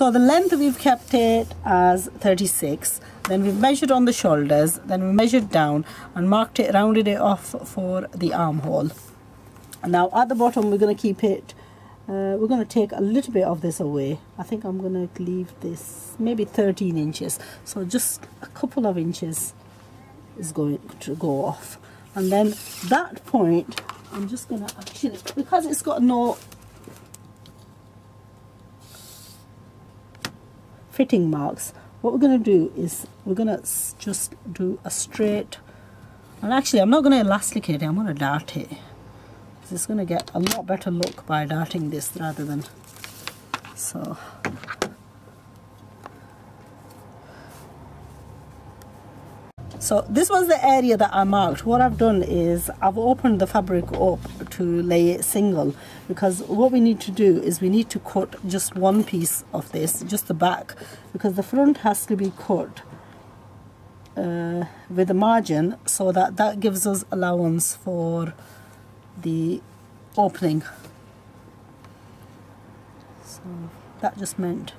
So the length, we've kept it as 36. Then we've measured on the shoulders, then we measured down and marked it, rounded it off for the armhole. And now at the bottom we're going to keep it, we're going to take a little bit of this away. I think I'm going to leave this maybe 13 inches. So just a couple of inches is going to go off. And then that point, I'm just going to actually, because it's got no fitting marks, what we're going to do is we're going to just do a straight, and actually I'm not going to elasticate it, I'm going to dart it. It's going to get a lot better look by darting this rather than so. So this was the area that I marked. What I've done is I've opened the fabric up to lay it single, because what we need to do is we need to cut just one piece of this, just the back, because the front has to be cut with a margin, so that that gives us allowance for the opening. So that just meant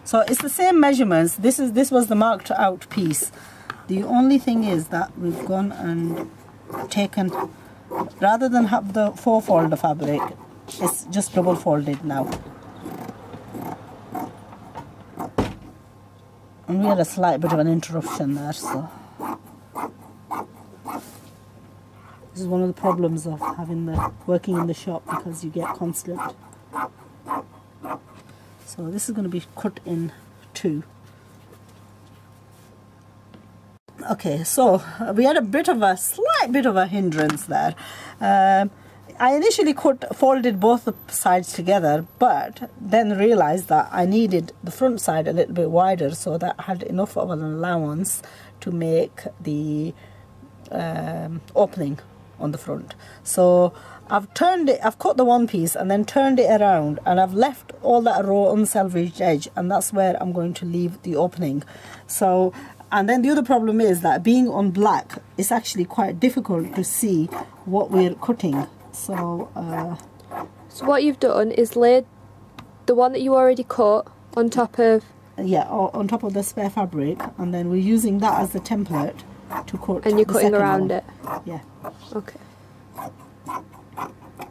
so it's the same measurements. This was the marked out piece. The only thing is that we've gone and taken, rather than have the 4-fold fabric, it's just double folded now. And we had a slight bit of an interruption there, so this is one of the problems of working in the shop, because you get constant. So this is going to be cut in two. Okay, so we had a slight bit of a hindrance there. I initially folded both the sides together, but then realized that I needed the front side a little bit wider, so that I had enough of an allowance to make the opening on the front. So I've cut the one piece and then turned it around, and I've left all that raw unsalvaged edge, and that's where I'm going to leave the opening. So, and then the other problem is that being on black, it's actually quite difficult to see what we're cutting. So so what you've done is laid the one that you already cut on top of, yeah, on top of the spare fabric, and then we're using that as the template to cut. And you're cutting around it? Yeah. Okay.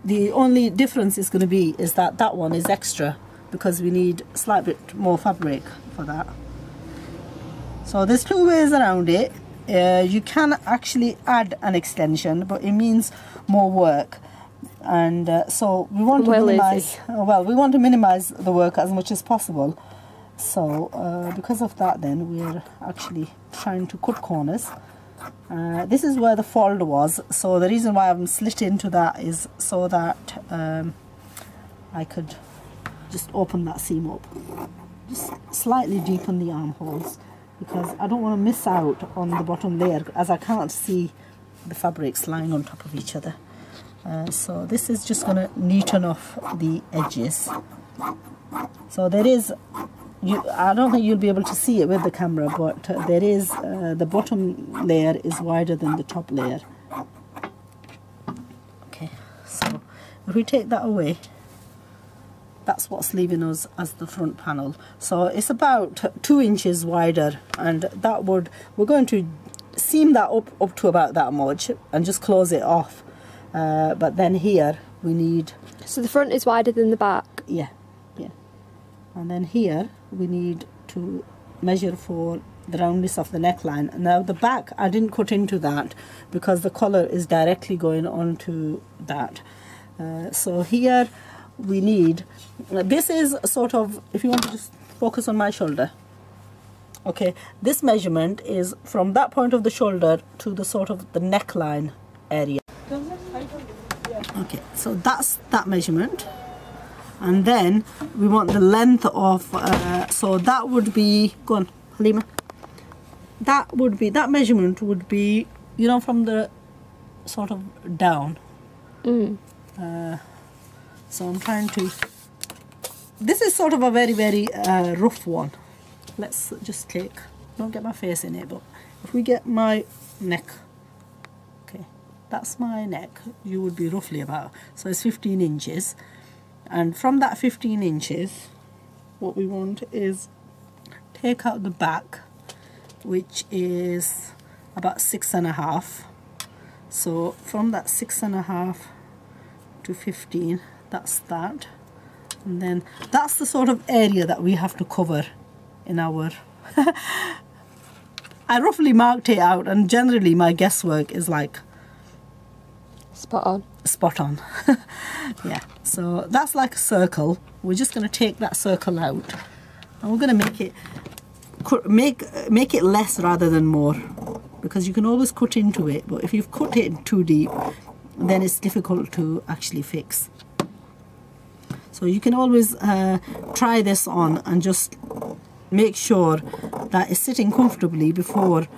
The only difference is going to be is that that one is extra, because we need a slight bit more fabric for that. So there's two ways around it. You can actually add an extension, but it means more work, and so we want to minimize. Well, we want to minimize the work as much as possible. So because of that, then we're actually trying to cut corners. This is where the fold was, so the reason why I'm slit into that is so that I could just open that seam up, just slightly deepen the armholes, because I don't want to miss out on the bottom layer, as I can't see the fabrics lying on top of each other. So this is just going to neaten off the edges. So there is, I don't think you'll be able to see it with the camera, but there is, the bottom layer is wider than the top layer. Okay, so if we take that away, that's what's leaving us as the front panel. So it's about 2 inches wider, and that would, we're going to seam that up to about that much and just close it off. But then here we need... So the front is wider than the back? Yeah, yeah. And then here we need to measure for the roundness of the neckline. Now the back, I didn't cut into that because the collar is directly going onto that. So here we need, this is sort of, if you want to just focus on my shoulder. Okay, this measurement is from that point of the shoulder to the sort of the neckline area. Okay, so that's that measurement. And then we want the length of, so that would be, go on, Halima. That would be, that measurement would be, you know, from the sort of down. So I'm trying to, this is sort of a very, very rough one. Let's just take, don't get my face in it, but if we get my neck, okay, that's my neck, you would be roughly about, so it's 15 inches. And from that 15 inches, what we want is take out the back, which is about 6.5. So from that 6.5 to 15, that's that. And then that's the sort of area that we have to cover in our I roughly marked it out, and generally my guesswork is like spot on. Spot on. Yeah, so that's like a circle. We're just going to take that circle out, and we're going to make it less rather than more, because you can always cut into it, but if you've cut it too deep, then it's difficult to actually fix. So you can always try this on and just make sure that it's sitting comfortably before,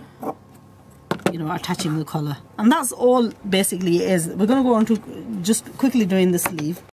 you know, attaching the collar. And that's all basically it is. We're going to go on to just quickly doing the sleeve.